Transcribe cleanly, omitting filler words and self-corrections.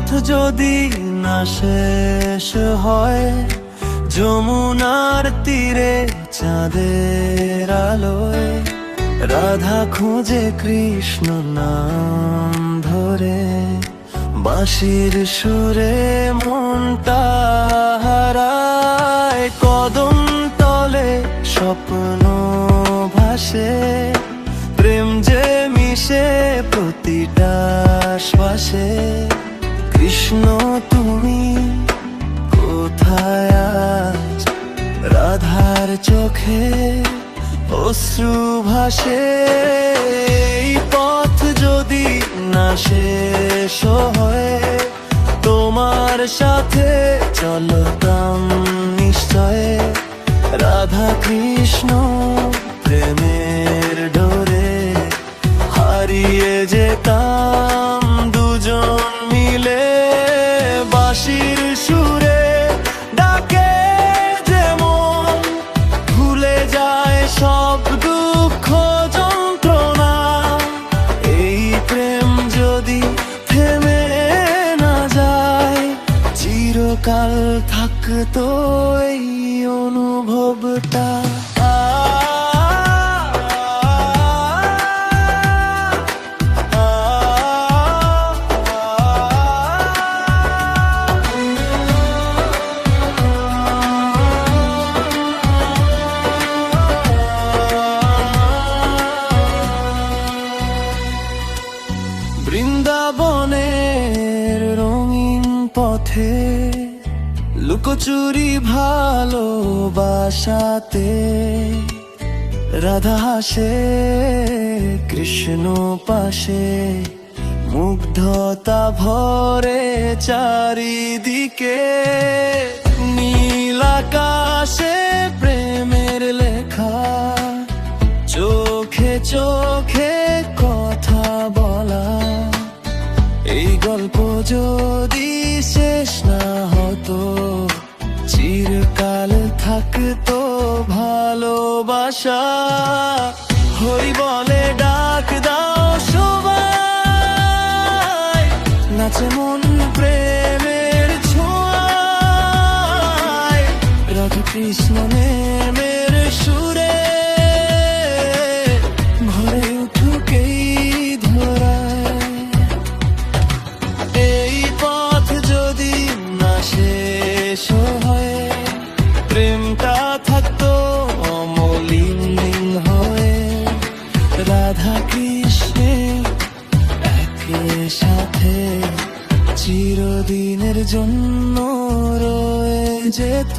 পথ যদি না শেষ হয়, যমুনার তীরে চাঁদের আলোয় রাধা খোঁজে কৃষ্ণ নাম ধরে, বাঁশির সুরে মনটা হারায়। কদম তলে স্বপ্ন ভাসে, প্রেম যে মিশে প্রতিটা শ্বাসে। কৃষ্ণ তুমি কোথায় আজ, রাধার চোখে অশ্রু ভাসে। এই পথ যদি না শেষ হয়, তোমার সাথে চলতাম নিশ্চয়। রাধা কৃষ্ণ প্রেমের ডোরে হারিয়ে যেতাম দুজন মিলে। বাঁশির সুরে ডাকে যেমন ভুলে যায় সব দুঃখ যন্ত্রণা। এই প্রেম যদি থেমে না যায়, চিরকাল থাকতো এই অনুভবটা। বৃন্দাবনের রঙিন পথে লুকোচুরি ভালোবাসাতে, রাধা হাসে কৃষ্ণ পাশে, মুগ্ধতা ভরে চারিদিকে। নীল আকাশে প্রেমের লেখা, চোখে চোখে কথা বলা। এই গল্প যদি শেষ না হতো, চিরকাল থাকতো ভালোবাসা। হরি বলে ডাক দাও সবাই, নাচে মন প্রেমের ছোঁয়ায়। রাধা কৃষ্ণ নেমের সুরে ভরে উঠুক এই ধরায়। এই পথ যদি না শেষ হয়, প্রেমটা থাকতো অমলিন হয়ে। রাধা কৃষ্ণে একই সাথে চিরদিনের জন্য রয়ে যেত।